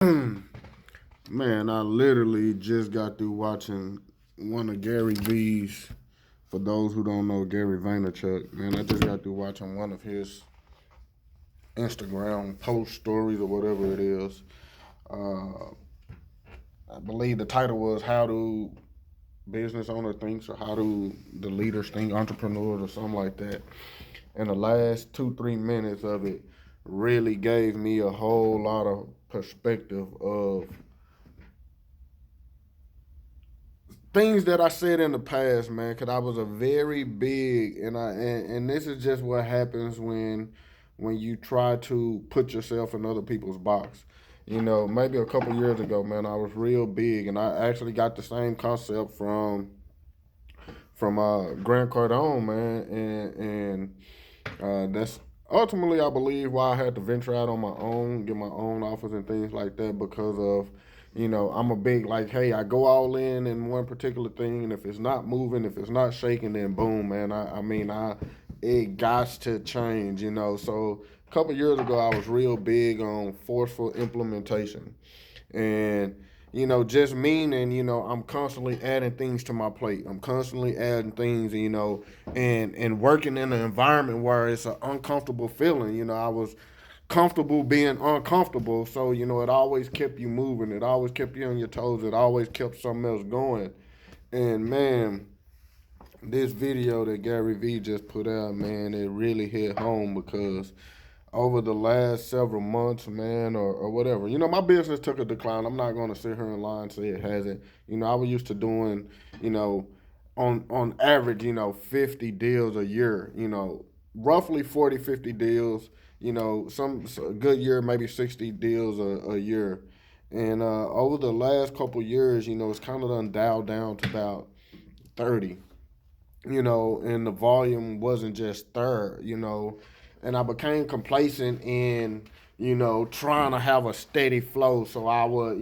Man, I literally just got through watching one of Garyvee's. For those who don't know Gary Vaynerchuk, man, I just got through watching one of his Instagram post stories or whatever it is. Uh, I believe the title was "How Do Business Owner Thinks" or "How Do the Leaders Think," entrepreneurs or something like that. And the last 2-3 minutes of it really gave me a whole lot of perspective of things that I said in the past, man, because I was a very big, and this is just what happens when you try to put yourself in other people's box. You know, maybe a couple years ago, man, I was real big, and I actually got the same concept from Grant Cardone, man, and that's ultimately, I believe, why I had to venture out on my own, get my own office and things like that because of, I'm a big like, hey, I go all in one particular thing, and if it's not moving, if it's not shaking, then boom, man. It got to change, So a couple years ago, I was real big on forceful implementation, and just meaning, I'm constantly adding things to my plate. I'm constantly adding things, and working in an environment where it's an uncomfortable feeling. I was comfortable being uncomfortable, so it always kept you moving. It always kept you on your toes. It always kept something else going. And man, this video that Gary Vee just put out, man, it really hit home because over the last several months, man, or whatever. My business took a decline. I'm not going to sit here and lie and say it hasn't. I was used to doing, you know, on average, 50 deals a year, roughly 40, 50 deals, some a good year, maybe 60 deals a year. And over the last couple years, it's kind of done dialed down to about 30, and the volume wasn't just third, and I became complacent in, trying to have a steady flow. So I would,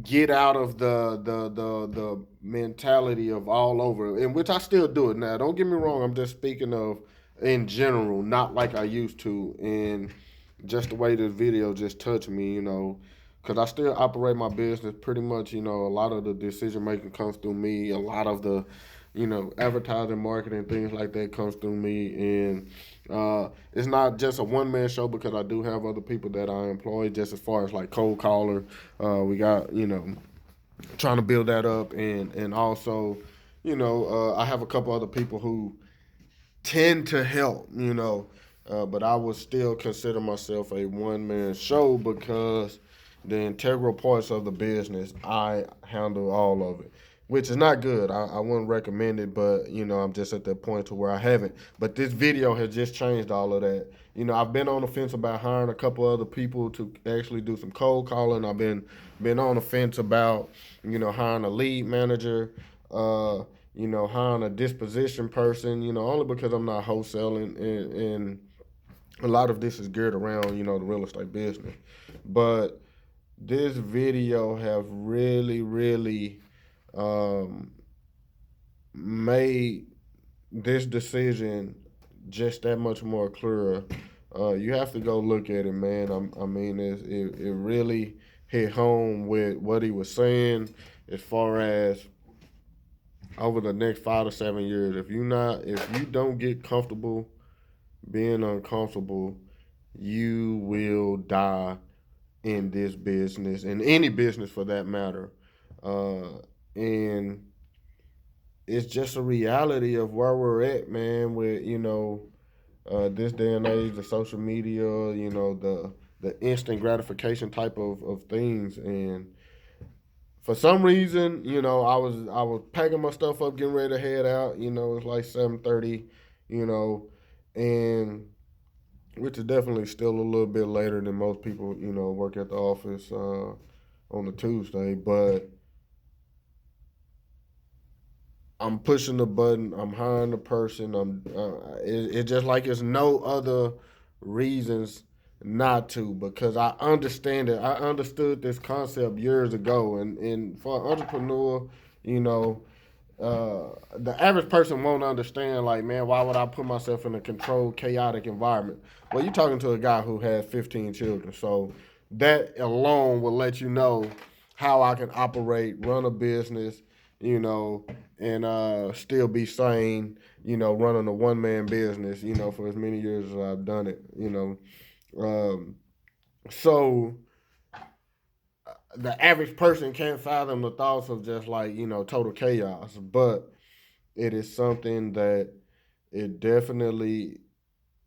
get out of the mentality of all over, in which I still do it now. Don't get me wrong. I'm just speaking of in general, not like I used to, and just the way this video just touched me, because I still operate my business pretty much. A lot of the decision making comes through me. A lot of the, advertising, marketing, things like that comes through me, and it's not just a one man show because I do have other people that I employ. Just as far as like cold caller, we got trying to build that up, and also, I have a couple other people who tend to help, but I would still consider myself a one man show because the integral parts of the business, I handle all of it, which is not good. I wouldn't recommend it, but I'm just at that point to where I haven't. But this video has just changed all of that. I've been on the fence about hiring a couple other people to actually do some cold calling. I've been on the fence about hiring a lead manager. Hiring a disposition person, only because I'm not wholesaling, and a lot of this is geared around, the real estate business. But this video have really, really um, made this decision just that much more clearer. You have to go look at it, man. It really hit home with what he was saying as far as over the next 5 to 7 years. If you don't get comfortable being uncomfortable, you will die in this business, in any business for that matter. And it's just a reality of where we're at, man. With this day and age, the social media, the instant gratification type of things, and for some reason, I was packing my stuff up, getting ready to head out. It's like 7:30, you know, and which is definitely still a little bit later than most people, work at the office on a Tuesday. But I'm pushing the button. I'm hiring the person. It's just like it's no other reasons not to, because I understand it. I understood this concept years ago, and for an entrepreneur, you know, the average person won't understand. Like, man, why would I put myself in a controlled, chaotic environment? Well, you're talking to a guy who has 15 children, so that alone will let you know how I can operate, run a business, you know, and still be sane, running a one man business, for as many years as I've done it, So the average person can't fathom the thoughts of just like, total chaos, but it is something that it definitely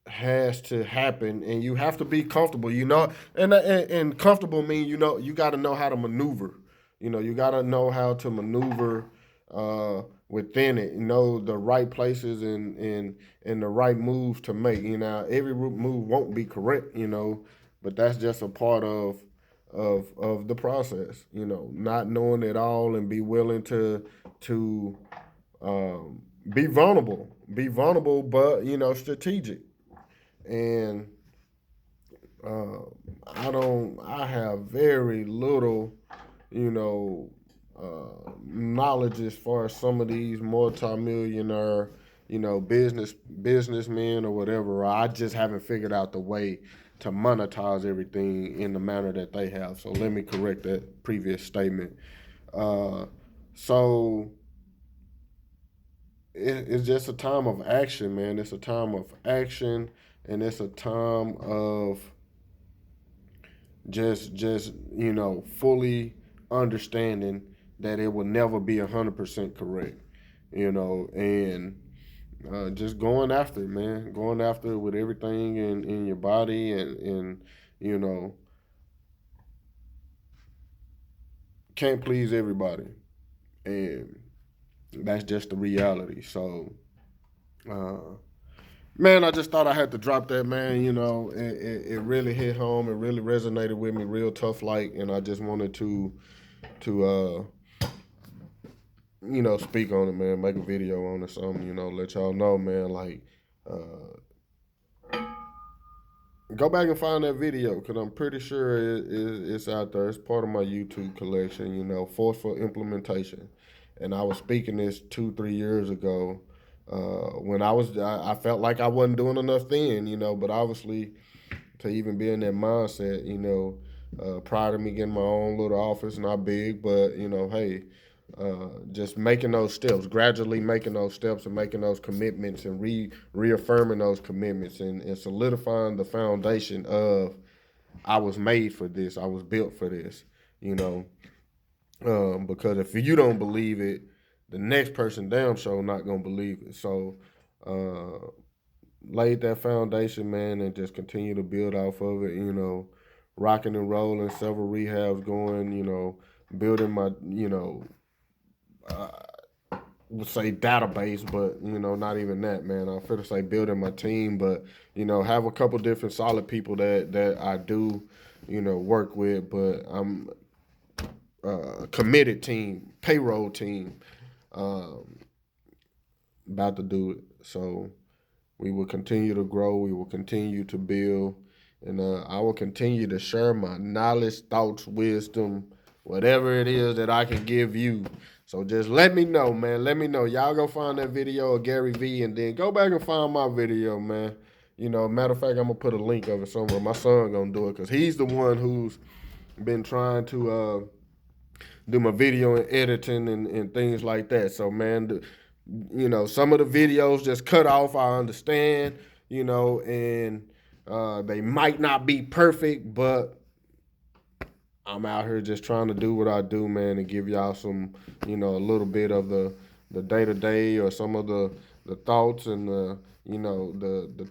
has to happen, and you have to be comfortable, and comfortable mean, you got to know how to maneuver. You got to know how to maneuver within it, the right places and the right moves to make. Every move won't be correct, but that's just a part of the process. Not knowing it all and be willing to be vulnerable, but strategic. And uh, I have very little, you know, knowledge as far as some of these multimillionaire, businessmen or whatever. I just haven't figured out the way to monetize everything in the manner that they have. So let me correct that previous statement. Uh, so it's just a time of action, man. It's a time of action, and it's a time of just fully understanding that it will never be 100% correct, and just going after it, man. Going after it with everything in your body, and you know can't please everybody, and that's just the reality. So. Uh, Man, I just thought I had to drop that, man. It really hit home. It really resonated with me real tough like, and I just wanted to speak on it, man. Make a video on it, something, let y'all know, man. Like, uh, go back and find that video because I'm pretty sure it's out there. It's part of my YouTube collection. Forceful implementation, and I was speaking this 2-3 years ago. When I felt like I wasn't doing enough then, but obviously to even be in that mindset, prior to me getting my own little office, not big, but hey, just making those steps, gradually making those steps and making those commitments and reaffirming those commitments and solidifying the foundation of I was made for this, I was built for this, you know. Because if you don't believe it, the next person damn sure not gonna believe it. So laid that foundation, man, and just continue to build off of it, rocking and rolling, several rehabs going, building my, uh, would say database, but not even that, man. I feel to say building my team, but have a couple different solid people that I do, work with, but I'm committed team, payroll team, um, about to do it. So we will continue to grow. We will continue to build. And I will continue to share my knowledge, thoughts, wisdom, whatever it is that I can give you. So just let me know, man. Let me know. Y'all go find that video of Garyvee and then go back and find my video, man. Matter of fact, I'm gonna put a link of it somewhere. My son gonna do it because he's the one who's been trying to do my video and editing and things like that. So man, some of the videos just cut off. I understand, and they might not be perfect, but I'm out here just trying to do what I do, man, and give y'all some, a little bit of the day to day or some of the thoughts and the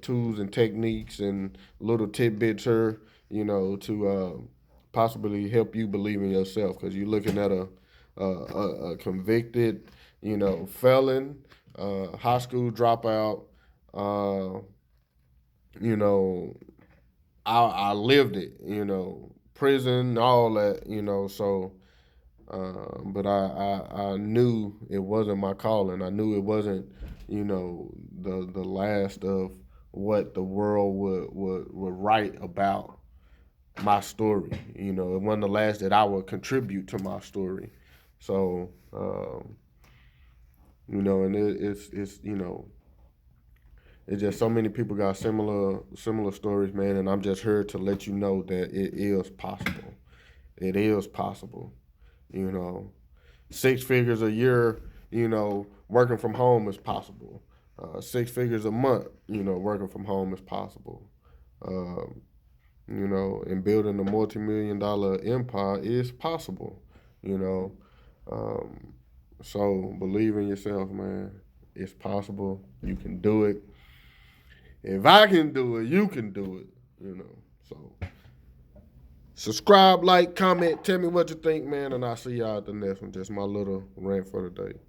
tools and techniques and little tidbits here, to possibly help you believe in yourself because you're looking at a convicted, felon, high school dropout. Uh, you know, I lived it. Prison, all that. So. But I knew it wasn't my calling. I knew it wasn't, the last of what the world would write about my story. It wasn't the last that I would contribute to my story. So, and it's It's just so many people got similar stories, man, and I'm just here to let you know that it is possible. It is possible. You know, 6 figures a year, working from home is possible. 6 figures a month, working from home is possible. Um, and building a multi-million-dollar empire is possible. You know, um, so believe in yourself, man. It's possible. You can do it. If I can do it, you can do it. So subscribe, like, comment, tell me what you think, man, and I'll see y'all at the next one. Just my little rant for the day.